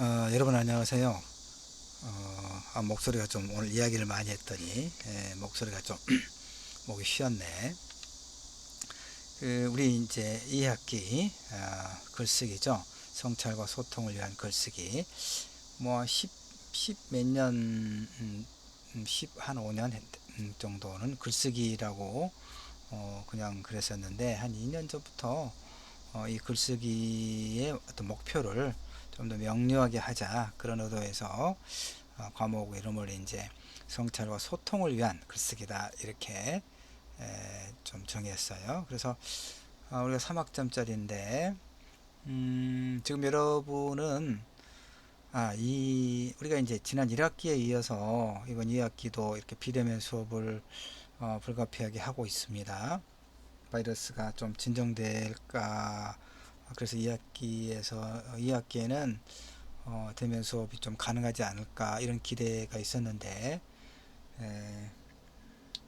여러분 안녕하세요. 목소리가 좀 오늘 이야기를 많이 했더니 목소리가 좀 목이 쉬었네. 우리 이제 2학기 글쓰기죠. 성찰과 소통을 위한 글쓰기. 뭐 10 몇 년, 10한 5년 정도는 글쓰기라고 그냥 그랬었는데 한 2년 전부터 이 글쓰기의 어떤 목표를 좀 더 명료하게 하자 그런 의도에서 과목 이름을 이제 성찰과 소통을 위한 글쓰기다 이렇게 좀 정했어요. 그래서 우리가 3학점짜리인데 지금 여러분은 우리가 이제 지난 1학기에 이어서 이번 2학기도 이렇게 비대면 수업을 불가피하게 하고 있습니다. 바이러스가 좀 진정될까, 그래서 2학기에는 대면 수업이 좀 가능하지 않을까 이런 기대가 있었는데 에,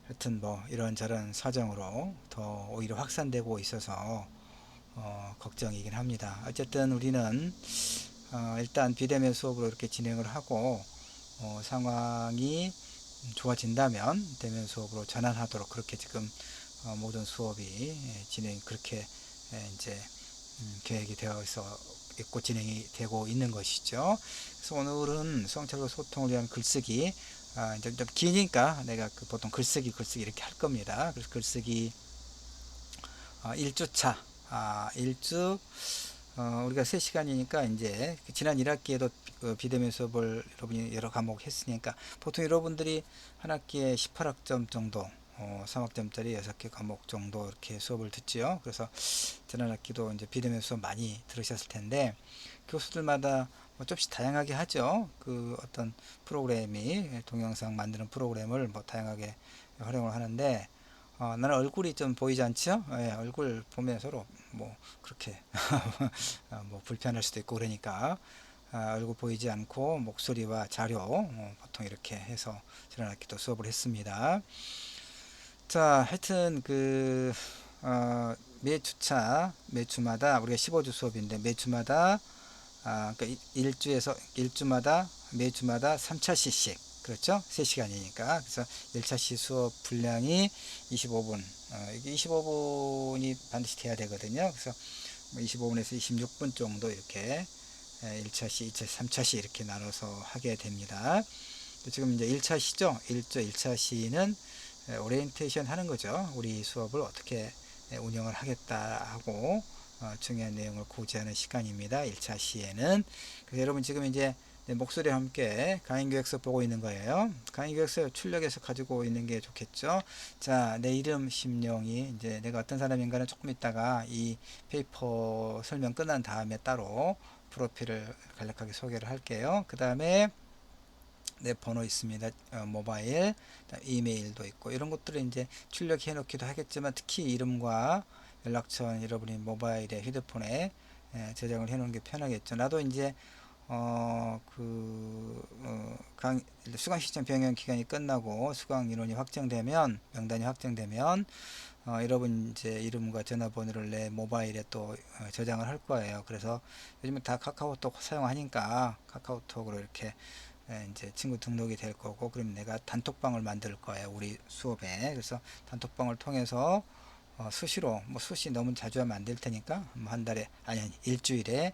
하여튼 뭐 이런저런 사정으로 더 오히려 확산되고 있어서 걱정이긴 합니다. 어쨌든 우리는 일단 비대면 수업으로 이렇게 진행을 하고 상황이 좋아진다면 대면 수업으로 전환하도록 그렇게 지금 모든 수업이 진행 그렇게 이제 계획이 되어 있고 진행이 되고 있는 것이죠. 그래서 오늘은 성찰과 소통을 위한 글쓰기 이제 좀 기니까 내가 보통 글쓰기 이렇게 할 겁니다. 그래서 글쓰기 1주차 1주 우리가 3시간이니까 이제 지난 1학기에도 비대면 수업을 여러분이 여러 과목 했으니까 보통 여러분들이 한 학기에 18학점 정도 3학점짜리 6개 과목 정도 이렇게 수업을 듣지요. 그래서 지난 학기도 이제 비대면 수업 많이 들으셨을 텐데 교수들마다 뭐 좀씩 다양하게 하죠. 그 어떤 프로그램이 동영상 만드는 프로그램을 뭐 다양하게 활용을 하는데 나는 얼굴이 좀 보이지 않죠? 예, 얼굴 보면 서로 뭐 그렇게 뭐 불편할 수도 있고 그러니까 얼굴 보이지 않고 목소리와 자료 보통 이렇게 해서 지난 학기도 수업을 했습니다. 자, 하여튼 매주마다 우리가 15주 수업인데 매주마다 그러니까 일주마다 매주마다 3차시씩 그렇죠? 3시간이니까 그래서 1차시 수업 분량이 25분 이게 25분이 반드시 돼야 되거든요. 그래서 25분에서 26분 정도 이렇게 1차시, 2차시, 3차시 이렇게 나눠서 하게 됩니다. 지금 이제 1차시죠? 1차시는 오리엔테이션 하는 거죠. 우리 수업을 어떻게 운영을 하겠다 하고 중요한 내용을 고지하는 시간입니다. 1차 시에는. 그래서 여러분 지금 이제 내 목소리와 함께 강의교육서 보고 있는 거예요. 강의교육서 출력해서 가지고 있는 게 좋겠죠. 자, 내 이름, 심령이 이제 내가 어떤 사람인가는 조금 있다가 이 페이퍼 설명 끝난 다음에 따로 프로필을 간략하게 소개를 할게요. 그 다음에 내 번호 있습니다. 모바일, 이메일도 있고 이런 것들을 이제 출력해 놓기도 하겠지만 특히 이름과 연락처는 여러분이 모바일에 휴대폰에 저장을 해 놓은 게 편하겠죠. 나도 이제 수강 시점 변경 기간이 끝나고 수강 인원이 확정되면 명단이 확정되면 여러분 이제 이름과 전화번호를 내 모바일에 또 저장을 할 거예요. 그래서 요즘은 다 카카오톡 사용하니까 카카오톡으로 이렇게 이제 친구 등록이 될 거고 그럼 내가 단톡방을 만들 거예요. 우리 수업에. 그래서 단톡방을 통해서 수시로 뭐 수시 너무 자주 하면 안 될 테니까 한 달에 아니 일주일에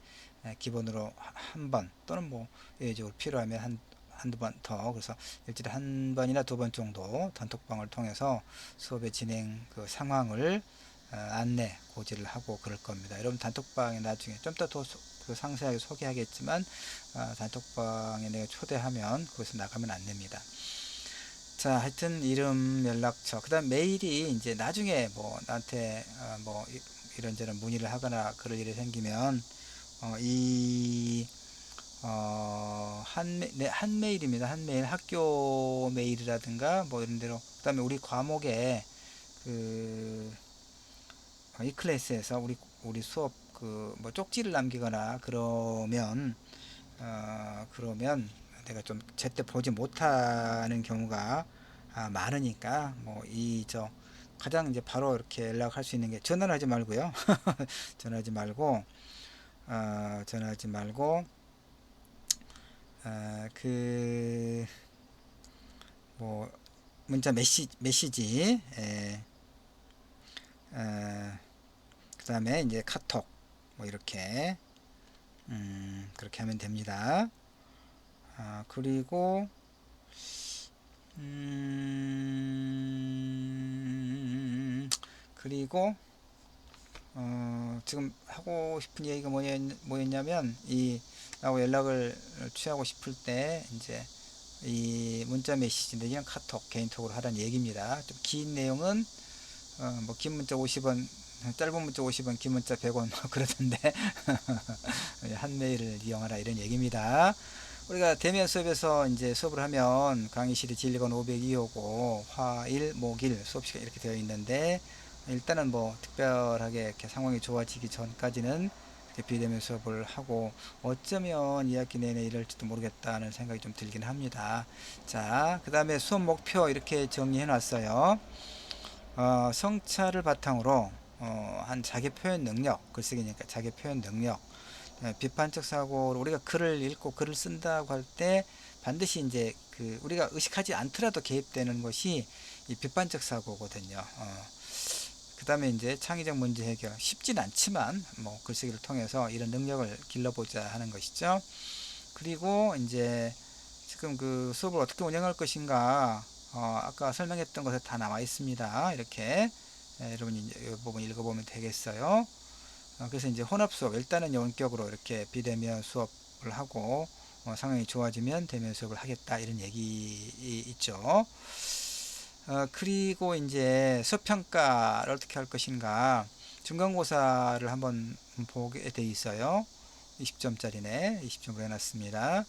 기본으로 한 번 또는 뭐 예외적으로 필요하면 한두 번 더 그래서 일주일에 한 번이나 두 번 정도 단톡방을 통해서 수업의 진행 그 상황을 안내 고지를 하고 그럴 겁니다. 여러분 단톡방에 나중에 좀 더 상세하게 소개하겠지만 단톡방에 내가 초대하면 거기서 나가면 안 됩니다. 자, 하여튼 이름, 연락처, 그 다음 메일이 이제 나중에 뭐 나한테 뭐 이런저런 문의를 하거나 그럴 일이 생기면 이 한 메일입니다. 한 메일 학교 메일이라든가 뭐 이런 데로 그 다음에 우리 과목에 그 이 클래스에서 우리 수업 그 뭐 쪽지를 남기거나 그러면 내가 좀 제때 보지 못하는 경우가 많으니까 뭐 이 저 가장 이제 바로 이렇게 연락할 수 있는 게 전화를 하지 말고요. 전화하지 말고 그 뭐 문자 메시지, 그 다음에 이제 카톡 뭐 이렇게 그렇게 하면 됩니다. 그리고 그리고 지금 하고 싶은 얘기가 뭐였냐면 나하고 연락을 취하고 싶을 때 이제 이 문자 메시지 내지는 카톡 개인톡으로 하라는 얘기입니다. 좀 긴 내용은 뭐 긴 문자 50원, 짧은 문자 50원, 긴 문자 100원 뭐 그러던데 한 메일을 이용하라 이런 얘기입니다. 우리가 대면 수업에서 이제 수업을 하면 강의실이 진리건 502호고 화일 목일 수업 시간 이렇게 되어 있는데, 일단은 뭐 특별하게 이렇게 상황이 좋아지기 전까지는 비대면 수업을 하고 어쩌면 2학기 내내 이럴지도 모르겠다는 생각이 좀 들긴 합니다. 자, 그 다음에 수업 목표 이렇게 정리해 놨어요. 성찰을 바탕으로 한 자기 표현 능력, 글쓰기니까 자기 표현 능력, 비판적 사고로 우리가 글을 읽고 글을 쓴다고 할 때 반드시 이제 우리가 의식하지 않더라도 개입되는 것이 이 비판적 사고거든요. 그 다음에 이제 창의적 문제 해결, 쉽진 않지만 뭐 글쓰기를 통해서 이런 능력을 길러보자 하는 것이죠. 그리고 이제 지금 그 수업을 어떻게 운영할 것인가, 아까 설명했던 것에 다 나와 있습니다. 이렇게 여러분이 이 부분 읽어보면 되겠어요. 그래서 이제 혼합 수업, 일단은 원격으로 이렇게 비대면 수업을 하고 상황이 좋아지면 대면 수업을 하겠다 이런 얘기 있죠. 그리고 이제 수업 평가를 어떻게 할 것인가, 중간고사를 한번 보게 돼 있어요. 20점짜리네. 20점으로 해놨습니다.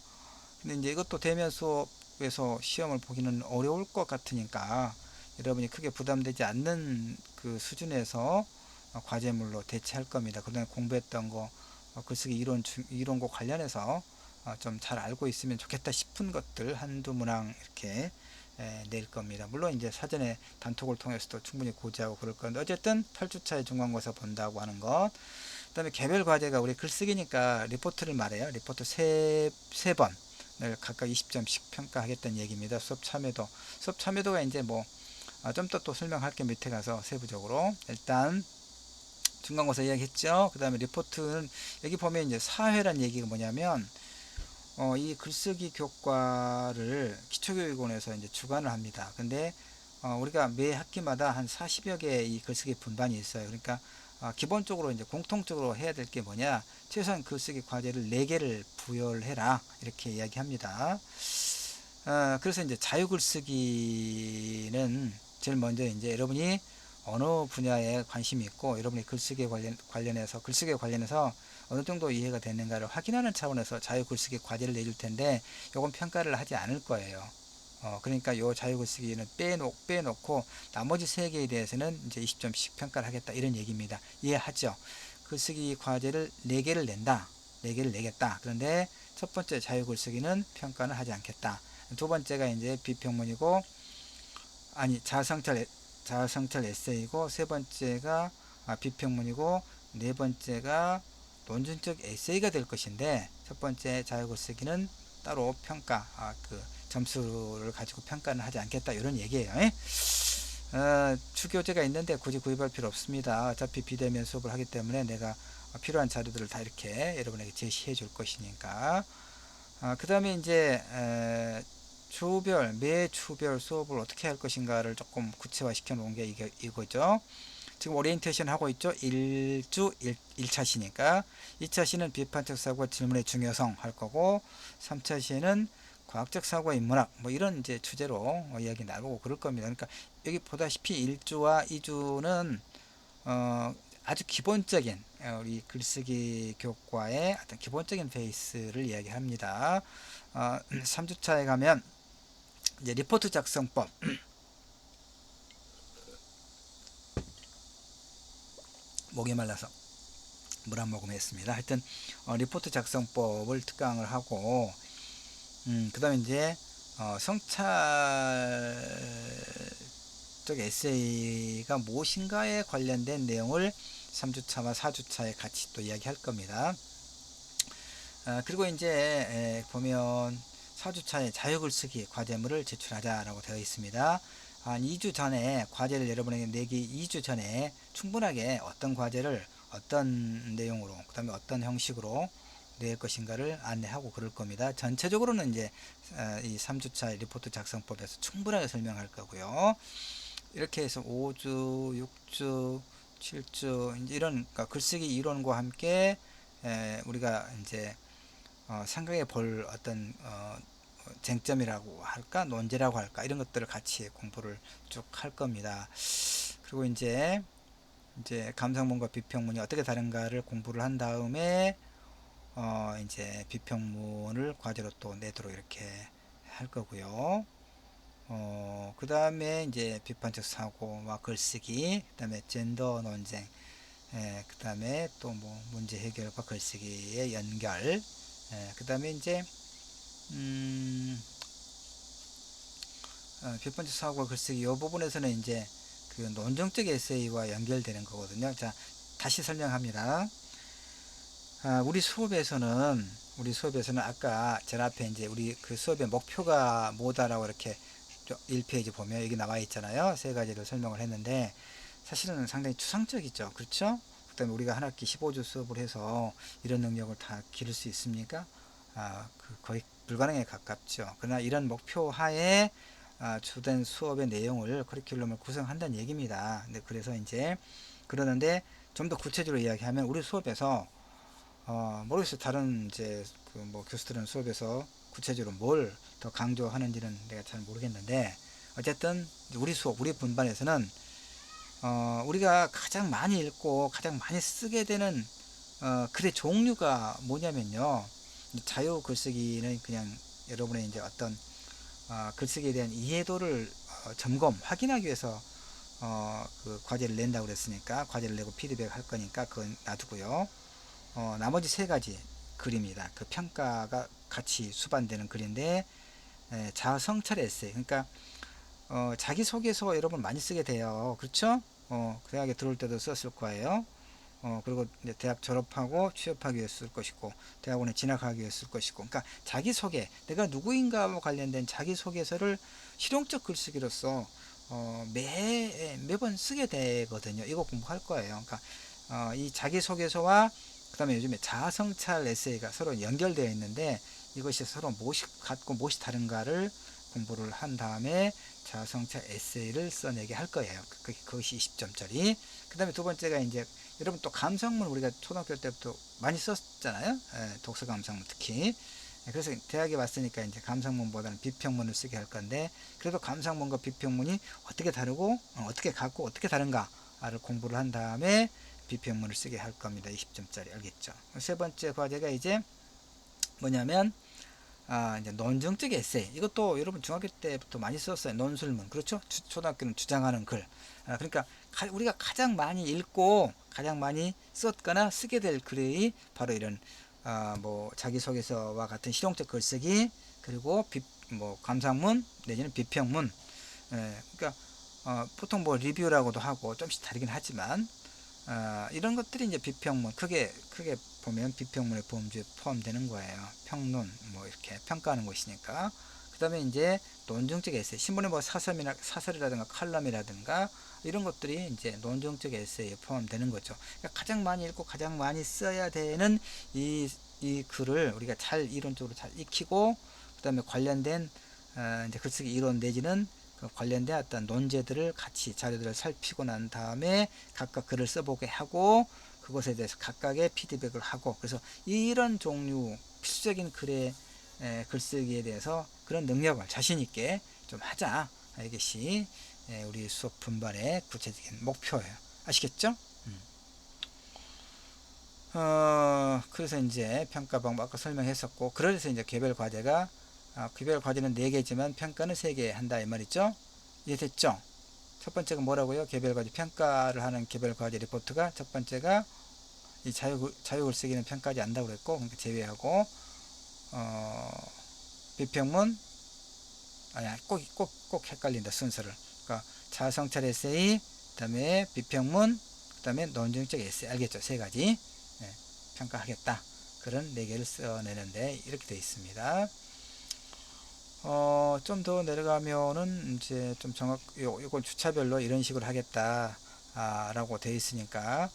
근데 이제 이것도 대면 수업에서 시험을 보기는 어려울 것 같으니까 여러분이 크게 부담되지 않는 그 수준에서 과제물로 대체할 겁니다. 그동안 공부했던 거, 글쓰기 이론과 관련해서 좀 잘 알고 있으면 좋겠다 싶은 것들 한두 문항 이렇게 낼 겁니다. 물론 이제 사전에 단톡을 통해서도 충분히 고지하고 그럴 건데, 어쨌든 8주차에 중간고사 본다고 하는 것. 그 다음에 개별 과제가 우리 글쓰기니까 리포트를 말해요. 리포트 세 번을 각각 20점씩 평가하겠다는 얘기입니다. 수업 참여도가 이제 뭐 좀 더 또 설명할게 밑에 가서 세부적으로. 일단 중간고사 이야기했죠. 그 다음에 리포트는 여기 보면 이제 사회란 얘기가 뭐냐면 이 글쓰기 교과를 기초교육원에서 이제 주관을 합니다. 근데 우리가 매 학기마다 한 40여 개의 이 글쓰기 분반이 있어요. 그러니까 기본적으로 이제 공통적으로 해야 될 게 뭐냐, 최소한 글쓰기 과제를 4개를 부여를 해라 이렇게 이야기합니다. 그래서 이제 자유글쓰기는 제일 먼저 이제 여러분이 어느 분야에 관심이 있고 여러분이 글쓰기에 관련해서 어느 정도 이해가 되는가를 확인하는 차원에서 자유글쓰기 과제를 내줄 텐데, 요건 평가를 하지 않을 거예요. 그러니까 요 자유글쓰기는 빼놓고 나머지 3개에 대해서는 이제 20점씩 평가를 하겠다 이런 얘기입니다. 이해하죠? 글쓰기 과제를 4개를 낸다. 4개를 내겠다. 그런데 첫 번째 자유글쓰기는 평가는 하지 않겠다. 두 번째가 이제 비평문이고, 자아성찰 에세이고, 세 번째가 비평문이고, 네 번째가 논증적 에세이가 될 것인데, 첫 번째 자유글쓰기는 따로 평가, 그 점수를 가지고 평가는 하지 않겠다 이런 얘기예요. 추교재가 있는데 굳이 구입할 필요 없습니다. 어차피 비대면 수업을 하기 때문에 내가 필요한 자료들을 다 이렇게 여러분에게 제시해 줄 것이니까. 그 다음에 이제 매 주별 수업을 어떻게 할 것인가를 조금 구체화 시켜 놓은 게 이거죠. 지금 오리엔테이션 하고 있죠. 1차 시니까 2차 시는 비판적 사고와 질문의 중요성 할 거고, 3차 시에는 과학적 사고와 인문학 뭐 이런 이제 주제로 이야기 나누고 그럴 겁니다. 그러니까 여기 보다시피 1주와 2주는 아주 기본적인 우리 글쓰기 교과의 어떤 기본적인 베이스를 이야기합니다. 3주차에 가면 이제 리포트 작성법, 목이 말라서 물 한 모금 했습니다. 하여튼 리포트 작성법을 특강을 하고, 그 다음에 이제 성찰적 에세이가 무엇인가에 관련된 내용을 3주차와 4주차에 같이 또 이야기할 겁니다. 그리고 이제 보면 4주차에 자유글쓰기 과제물을 제출하자라고 되어 있습니다. 한 2주 전에 과제를 여러분에게 내기 2주 전에 충분하게 어떤 과제를 어떤 내용으로 그 다음에 어떤 형식으로 낼 것인가를 안내하고 그럴 겁니다. 전체적으로는 이제 이 3주차 리포트 작성법에서 충분하게 설명할 거고요. 이렇게 해서 5주, 6주, 7주 이런 그러니까 글쓰기 이론과 함께 우리가 이제 생각해 볼 어떤 쟁점이라고 할까 논제라고 할까 이런 것들을 같이 공부를 쭉 할 겁니다. 그리고 이제 감상문과 비평문이 어떻게 다른가를 공부를 한 다음에 이제 비평문을 과제로 또 내도록 이렇게 할 거고요. 그 다음에 이제 비판적 사고와 글쓰기, 그 다음에 젠더 논쟁, 그 다음에 또 뭐 문제 해결과 글쓰기의 연결, 그 다음에 이제 비판적 사고와 글쓰기 이 부분에서는 이제 그 논증적 에세이와 연결되는 거거든요. 자, 다시 설명합니다. 우리 수업에서는 아까 제 앞에 이제 우리 그 수업의 목표가 뭐다라고 이렇게 1페이지 보면 여기 나와 있잖아요. 세 가지를 설명을 했는데 사실은 상당히 추상적이죠. 그렇죠? 그 다음에 우리가 한 학기 15주 수업을 해서 이런 능력을 다 기를 수 있습니까? 거의 불가능에 가깝죠. 그러나 이런 목표 하에 주된 수업의 내용을 커리큘럼을 구성한다는 얘기입니다. 네, 그래서 이제 그러는데 좀 더 구체적으로 이야기하면 우리 수업에서 모르겠어요. 다른 이제 그 뭐 교수들은 수업에서 구체적으로 뭘 더 강조하는지는 내가 잘 모르겠는데 어쨌든 우리 분반에서는 우리가 가장 많이 읽고 가장 많이 쓰게 되는 글의 종류가 뭐냐면요. 자유 글쓰기는 그냥 여러분의 이제 어떤 글쓰기에 대한 이해도를 점검 확인하기 위해서 그 과제를 낸다고 그랬으니까 과제를 내고 피드백 할 거니까 그건 놔두고요. 나머지 세 가지 글입니다. 그 평가가 같이 수반되는 글인데 자성찰 에세이 그러니까 자기소개서 여러분 많이 쓰게 돼요. 그렇죠? 대학에 들어올 때도 썼을 거예요. 그리고 이제 대학 졸업하고 취업하기 위해 쓸 것이고 대학원에 진학하기 위해 쓸 것이고 그러니까 자기소개 내가 누구인가와 관련된 자기소개서를 실용적 글쓰기로서 매번 쓰게 되거든요. 이거 공부할 거예요. 그러니까 이 자기소개서와 그 다음에 요즘에 자아성찰 에세이가 서로 연결되어 있는데 이것이 서로 무엇이 같고 무엇이 다른가를 공부를 한 다음에 자아성찰 에세이를 써내게 할 거예요. 그것이 20점짜리. 그 다음에 두 번째가 이제 여러분 또 감상문 우리가 초등학교 때부터 많이 썼잖아요. 독서 감상문 특히. 그래서 대학에 왔으니까 이제 감상문보다는 비평문을 쓰게 할 건데 그래도 감상문과 비평문이 어떻게 다르고 어떻게 같고 어떻게 다른가를 공부를 한 다음에 비평문을 쓰게 할 겁니다. 20점짜리 알겠죠? 세 번째 과제가 이제 뭐냐면 이제 논증적 에세이 이것도 여러분 중학교 때부터 많이 썼어요. 논술문 그렇죠? 초등학교는 주장하는 글. 그러니까 우리가 가장 많이 읽고 가장 많이 썼거나 쓰게 될 글이 바로 이런 뭐 자기소개서와 같은 실용적 글쓰기 그리고 뭐 감상문 내지는 비평문. 그러니까 보통 뭐 리뷰라고도 하고 좀씩 다르긴 하지만 이런 것들이 이제 비평문 크게 보면 비평문의 범주에 포함되는 거예요. 평론 뭐 이렇게 평가하는 것이니까. 그 다음에 이제 논증적 에세이 신문에 뭐 사설이라든가 칼럼이라든가 이런 것들이 이제 논증적 에세이에 포함되는 거죠. 그러니까 가장 많이 읽고 가장 많이 써야 되는 이 글을 우리가 잘 이론적으로 잘 익히고 그 다음에 관련된 이제 글쓰기 이론 내지는 관련된 어떤 논제들을 같이 자료들을 살피고 난 다음에 각각 글을 써보게 하고 그것에 대해서 각각의 피드백을 하고 그래서 이런 종류 필수적인 글의 글쓰기에 대해서 그런 능력을 자신 있게 좀 하자. 이것이 우리 수업 분반의 구체적인 목표예요. 아시겠죠? 그래서 이제 평가 방법 아까 설명했었고 그래서 이제 개별 과제가 개별 과제는 4개지만 평가는 3개 한다 이 말이죠. 이해됐죠? 첫 번째가 뭐라고요? 개별 과제 평가를 하는 개별 과제 리포트가 첫 번째가 이 자유 글쓰기는 평가하지 않는다고 그랬고 그러니까 제외하고 비평문 아니야 꼭 헷갈린다 순서를. 그러니까 자성찰 에세이 그다음에 비평문 그다음에 논증적 에세이 알겠죠? 세 가지 평가하겠다. 그런 4개를 써내는데 이렇게 되어 있습니다. 좀 더 내려가면은 이제 좀 요건 주차별로 이런 식으로 하겠다 라고 되어 있으니까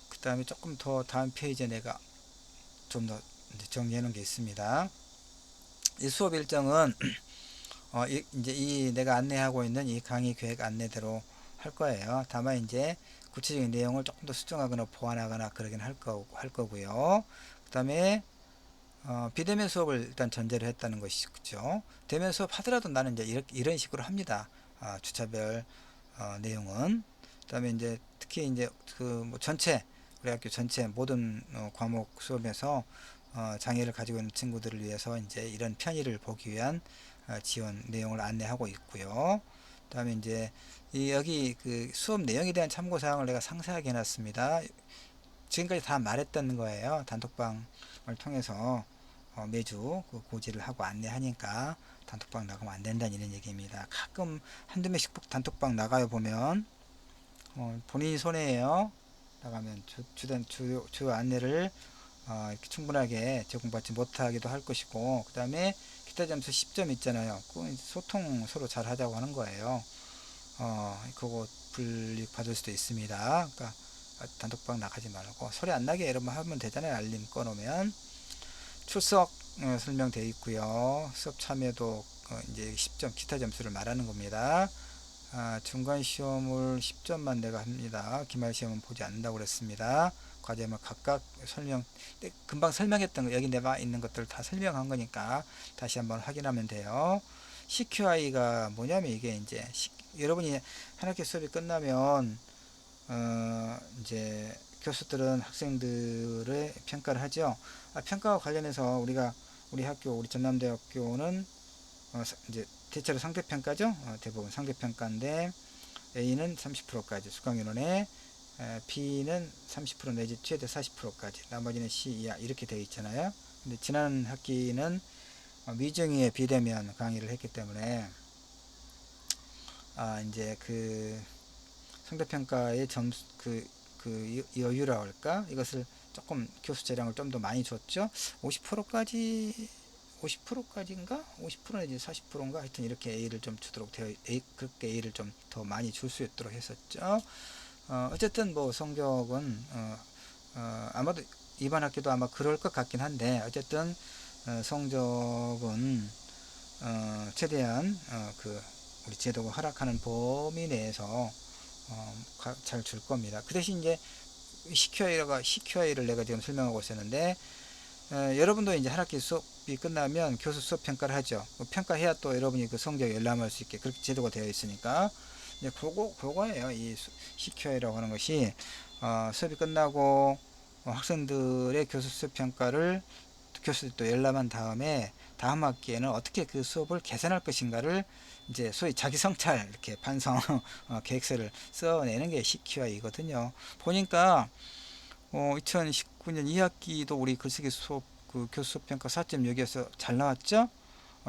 그 다음에 조금 더 다음 페이지에 내가 좀 더 정리해 놓은 게 있습니다. 이 수업 일정은 이제 이 내가 안내하고 있는 이 강의 계획 안내대로 할 거예요. 다만 이제 구체적인 내용을 조금 더 수정하거나 보완하거나 그러긴 할 거고요. 그 다음에 비대면 수업을 일단 전제를 했다는 것이죠. 대면 수업 하더라도 나는 이제 이런 식으로 합니다. 주차별 내용은. 그 다음에 이제 특히 이제 그 뭐 전체 우리 학교 전체 모든 과목 수업에서 장애를 가지고 있는 친구들을 위해서 이제 이런 편의를 보기 위한 지원 내용을 안내하고 있고요. 그 다음에 이제 여기 그 수업 내용에 대한 참고 사항을 내가 상세하게 해놨습니다. 지금까지 다 말했던 거예요. 단톡방을 통해서 매주 그 고지를 하고 안내하니까 단톡방 나가면 안 된다는 이런 얘기입니다. 가끔 한두 명씩 단톡방 나가요 보면 본인이 손해예요. 나가면 주 안내를 이렇게 충분하게 제공받지 못하기도 할 것이고, 그 다음에 기타 점수 10점 있잖아요. 그 소통 서로 잘 하자고 하는 거예요. 그거 불이익 받을 수도 있습니다. 그러니까 단톡방 나가지 말고 소리 안 나게 이러면 하면 되잖아요. 알림 꺼놓으면. 출석 설명되어 있고요. 수업 참여도 이제 10점 기타 점수를 말하는 겁니다. 중간 시험을 10점만 내가 합니다. 기말 시험은 보지 않는다고 그랬습니다. 과제만 각각 금방 설명했던 거, 여기 내가 있는 것들 다 설명한 거니까 다시 한번 확인하면 돼요. CQI가 뭐냐면 이게 이제 여러분이 한 학기 수업이 끝나면 이제 교수들은 학생들의 평가를 하죠. 평가와 관련해서 우리 학교, 우리 전남대학교는 이제 대체로 상대평가죠. 대부분 상대평가인데 A는 30%까지 수강인원에, B는 30% 내지 최대 40%까지, 나머지는 C 이하 이렇게 되어 있잖아요. 근데 지난 학기는 미정의에 비대면 강의를 했기 때문에 이제 그 상대평가의 점수 여유라고 할까, 이것을 조금 교수 재량을 좀 더 많이 줬죠. 50%까지인가 50% 내지 40%인가 하여튼 이렇게 A를 좀 주도록 그렇게 A를 좀 더 많이 줄 수 있도록 했었죠. 어쨌든 뭐 성적은 아마도 이번 학기도 아마 그럴 것 같긴 한데, 어쨌든 성적은 최대한 그 우리 제도가 허락하는 범위 내에서 잘 줄 겁니다. 그 대신 이제 CQI를 내가 지금 설명하고 있었는데, 여러분도 이제 한 학기 수업이 끝나면 교수 수업 평가를 하죠. 평가해야 또 여러분이 그 성적에 열람할 수 있게 그렇게 제도가 되어 있으니까, 이제 그거예요. 이 CQI라고 하는 것이 수업이 끝나고 학생들의 교수 수업 평가를 교수들이 또 열람한 다음에 다음 학기에는 어떻게 그 수업을 개선할 것인가를 이제 소위 자기 성찰 이렇게 반성 계획서를 써내는 게 CQI거든요. 보니까 2019년 2학기도 우리 글쓰기 수업 그 교수 수업 평가 4.6에서 잘 나왔죠.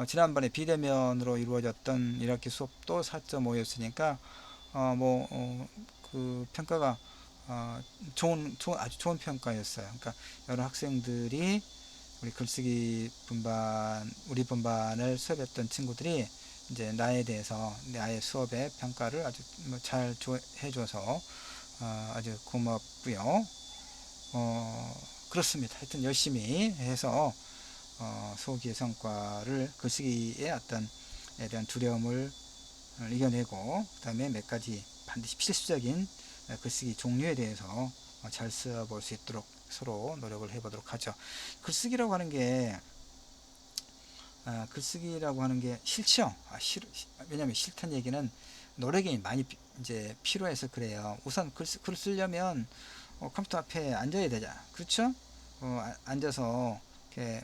지난번에 비대면으로 이루어졌던 1학기 수업도 4.5였으니까 그 평가가 아주 좋은 평가였어요. 그러니까 여러 학생들이 우리 글쓰기 분반, 우리 분반을 수업했던 친구들이 이제 나의 수업의 평가를 아주 잘 해줘서 아주 고맙고요. 그렇습니다. 하여튼 열심히 해서 수기의 성과를 글쓰기의 에 대한 두려움을 이겨내고, 그 다음에 몇 가지 반드시 필수적인 글쓰기 종류에 대해서 잘 써볼 수 있도록 서로 노력을 해보도록 하죠. 글쓰기라고 하는 게 싫죠. 왜냐하면 싫다는 얘기는 노력이 많이 이제 필요해서 그래요. 우선 글 쓰려면 컴퓨터 앞에 앉아야 되잖아. 그렇죠? 앉아서 이렇게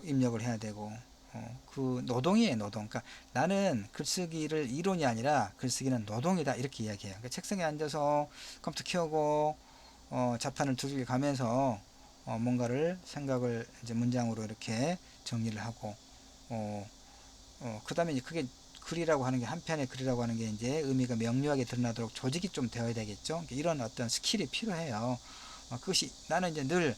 입력을 해야 되고, 그 노동이에요, 노동. 그러니까 나는 글쓰기를 이론이 아니라 글쓰기는 노동이다 이렇게 이야기해요. 그러니까 책상에 앉아서 컴퓨터 켜고 자판을 두들겨 가면서 뭔가를 생각을 이제 문장으로 이렇게 정리를 하고, 그 다음에 이제 그게 글이라고 하는 게, 한 편의 글이라고 하는 게 이제 의미가 명료하게 드러나도록 조직이 좀 되어야 되겠죠. 이런 어떤 스킬이 필요해요. 그것이 나는 이제 늘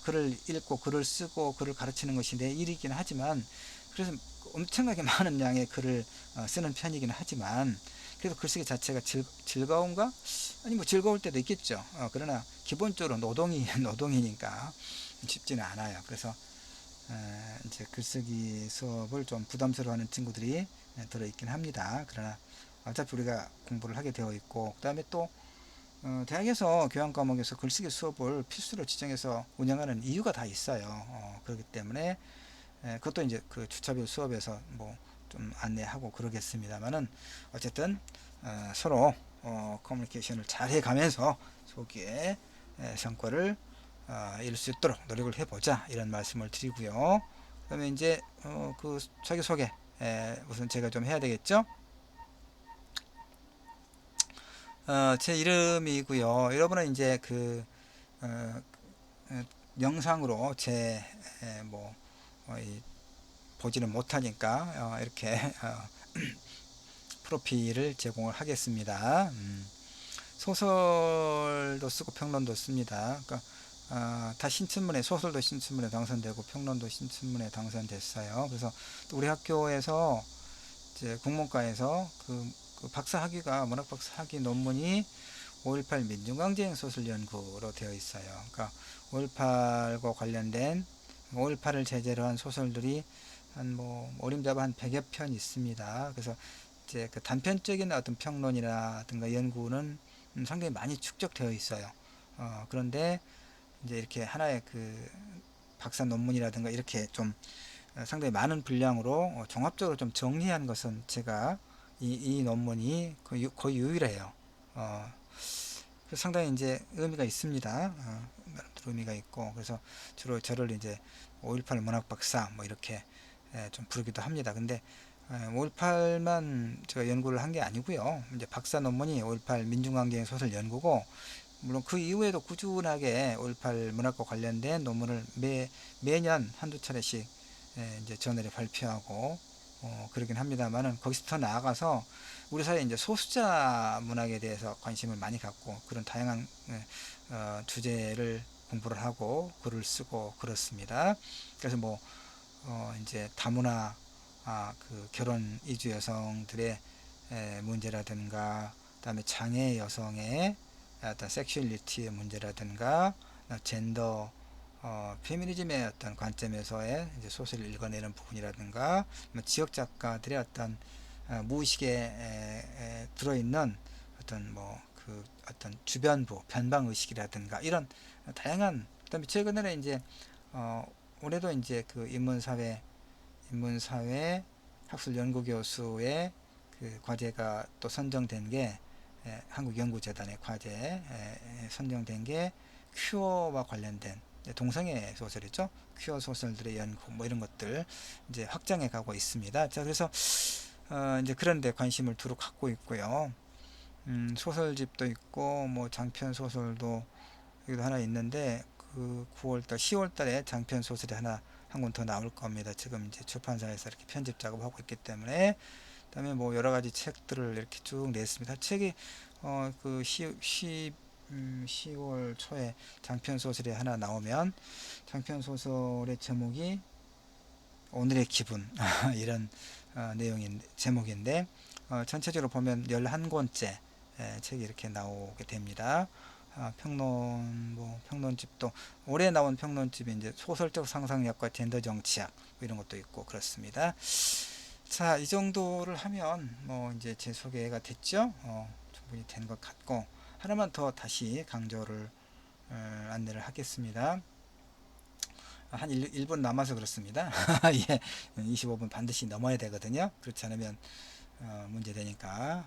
글을 읽고 글을 쓰고 글을 가르치는 것이 내 일이긴 하지만, 그래서 엄청나게 많은 양의 글을 쓰는 편이긴 하지만, 그래도 글쓰기 자체가 즐거운가? 아니 뭐 즐거울 때도 있겠죠. 그러나 기본적으로 노동이니까 쉽지는 않아요. 그래서 이제 글쓰기 수업을 좀 부담스러워하는 친구들이 들어있긴 합니다. 그러나 어차피 우리가 공부를 하게 되어 있고, 그 다음에 또 대학에서 교양 과목에서 글쓰기 수업을 필수로 지정해서 운영하는 이유가 다 있어요. 그렇기 때문에 그것도 이제 그 주차별 수업에서 뭐 좀 안내하고 그러겠습니다만은, 어쨌든 서로 커뮤니케이션을 잘 해가면서 조기에 성과를 이룰 수 있도록 노력을 해보자, 이런 말씀을 드리고요. 그다음에 이제 그 자기소개 우선 제가 좀 해야 되겠죠. 제 이름이고요. 여러분은 이제 그 어, 영상으로 제 뭐 보지는 못하니까 이렇게 프로필을 제공을 하겠습니다. 소설도 쓰고 평론도 씁니다. 그러니까 다 신춘문예, 소설도 신춘문예 당선되고 평론도 신춘문예 당선됐어요. 그래서 우리 학교에서 이제 국문과에서 그 박사 학위가 문학 박사 학위 논문이 5.18 민중항쟁 소설 연구로 되어 있어요. 그러니까 5.18과 관련된 5.18을 제재로 한 소설들이 한 뭐 어림잡아 한 100여 편 있습니다. 그래서 이제 그 단편적인 어떤 평론이라든가 연구는 상당히 많이 축적되어 있어요. 그런데 이제 이렇게 하나의 그 박사 논문이라든가 이렇게 좀 상당히 많은 분량으로 종합적으로 좀 정리한 것은 제가 이 논문이 거의 유일해요. 상당히 이제 의미가 있습니다. 의미가 있고, 그래서 주로 저를 이제 5.18 문학 박사 뭐 이렇게 좀 부르기도 합니다. 근데 5.18만 제가 연구를 한 게 아니고요. 이제 박사 논문이 5.18 민중항쟁 소설 연구고, 물론 그 이후에도 꾸준하게 5.18 문학과 관련된 논문을 매년 한두 차례씩 이제 저널에 발표하고 그러긴 합니다만은, 거기서 더 나아가서 우리 사회에 이제 소수자 문학에 대해서 관심을 많이 갖고 그런 다양한 주제를 공부를 하고 글을 쓰고 그렇습니다. 그래서 뭐 이제 다문화 그 결혼 이주 여성들의 문제라든가, 그다음에 장애 여성의 어떤 섹슈얼리티의 문제라든가, 젠더 페미니즘의 어떤 관점에서의 이제 소설을 읽어내는 부분이라든가, 뭐 지역 작가들의 어떤 무의식에 들어있는 어떤 뭐 그 어떤 주변부 변방 의식이라든가 이런 다양한, 그다음에 최근에는 이제 올해도 이제 그 인문사회 학술 연구 교수의 그 과제가 또 선정된 게, 한국연구재단의 과제에 선정된 게 큐어와 관련된 동성애 소설이죠. 큐어 소설들의 연구 뭐 이런 것들 이제 확장해 가고 있습니다. 자, 그래서 이제 그런 데 관심을 두루 갖고 있고요. 소설집도 있고 뭐 장편 소설도 여기도 하나 있는데, 그 9월달, 10월달에 장편 소설이 하나 한 권 더 나올 겁니다. 지금 이제 출판사에서 이렇게 편집 작업하고 있기 때문에. 그다음에 뭐 여러 가지 책들을 이렇게 쭉 냈습니다. 책이 그 10월 초에 장편 소설이 하나 나오면, 장편 소설의 제목이 오늘의 기분 이런 내용인 제목인데, 전체적으로 보면 11권째 책이 이렇게 나오게 됩니다. 평론집도 올해 나온 평론집이 이제 소설적 상상력과 젠더 정치학 뭐 이런 것도 있고 그렇습니다. 자, 이 정도를 하면 뭐 이제 제 소개가 됐죠. 충분히 된 것 같고, 하나만 더 다시 강조를 안내를 하겠습니다. 한 1분 남아서 그렇습니다. 예, 25분 반드시 넘어야 되거든요. 그렇지 않으면 문제되니까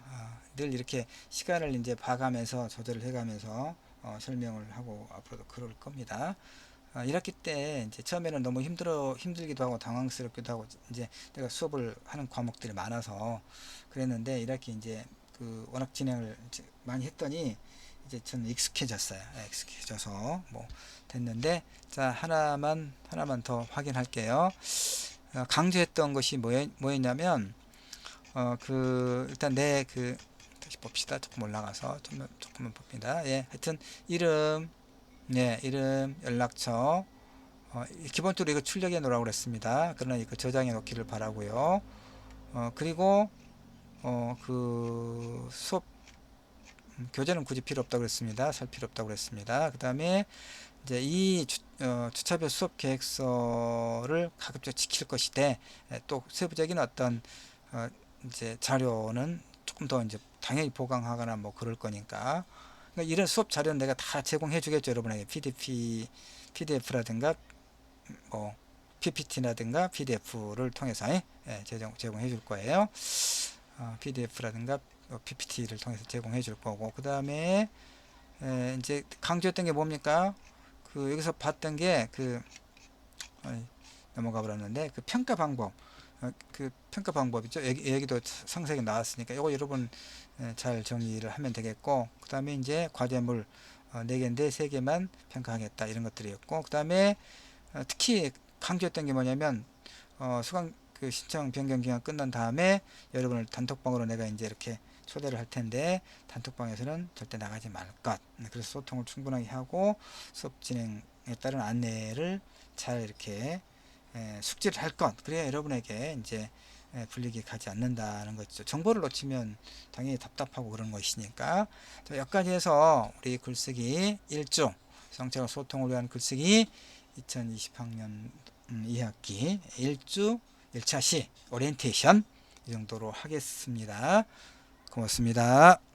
늘 이렇게 시간을 이제 봐가면서 조절을 해가면서 설명을 하고 앞으로도 그럴 겁니다. 1학기 때 이제 처음에는 너무 힘들기도 하고 당황스럽기도 하고, 이제 내가 수업을 하는 과목들이 많아서 그랬는데, 1학기 이제 그 워낙 진행을 이제 많이 했더니 이제 저는 익숙해졌어요. 익숙해져서 뭐 됐는데, 자, 하나만 더 확인할게요. 강조했던 것이 뭐였냐면, 일단 다시 봅시다. 조금 올라가서 조금만 봅니다. 예, 하여튼 이름, 네, 이름, 연락처. 기본적으로 이거 출력해 놓으라고 그랬습니다. 그러나 이거 저장해 놓기를 바라고요. 그리고 그 수업 교재는 굳이 필요 없다고 그랬습니다. 살 필요 없다고 그랬습니다. 그 다음에 이제 이 주차별 수업 계획서를 가급적 지킬 것이되, 또 세부적인 어떤 어, 이제 자료는 조금 더 이제 당연히 보강하거나 뭐 그럴 거니까, 그러니까 이런 수업 자료는 내가 다 제공해 주겠죠. 여러분에게 PDF라든가 뭐 PPT라든가 PDF를 통해서 제공해 줄 거예요. PDF라든가 PPT를 통해서 제공해 줄 거고, 그 다음에 이제 강조했던 게 뭡니까? 그 여기서 봤던 게그 넘어가 버렸는데, 그 평가 방법, 그 평가 방법이죠. 여기도 상세하게 나왔으니까 이거 여러분 잘 정리를 하면 되겠고, 그 다음에 이제 과제물 4개인데 3개만 평가하겠다, 이런 것들이었고, 그 다음에 특히 강조했던 게 뭐냐면 수강 그 신청 변경 기간 끝난 다음에 여러분을 단톡방으로 내가 이제 이렇게 초대를 할 텐데, 단톡방에서는 절대 나가지 말 것. 그래서 소통을 충분하게 하고 수업 진행에 따른 안내를 잘 이렇게 숙지를 할 것. 그래야 여러분에게 이제 불리기 가지 않는다는 거죠. 정보를 놓치면 당연히 답답하고 그런 것이니까. 여기까지 해서 우리 글쓰기 1주 성찰과 소통을 위한 글쓰기 2020학년 2학기 1주 1차 시 오리엔테이션 이 정도로 하겠습니다. 고맙습니다.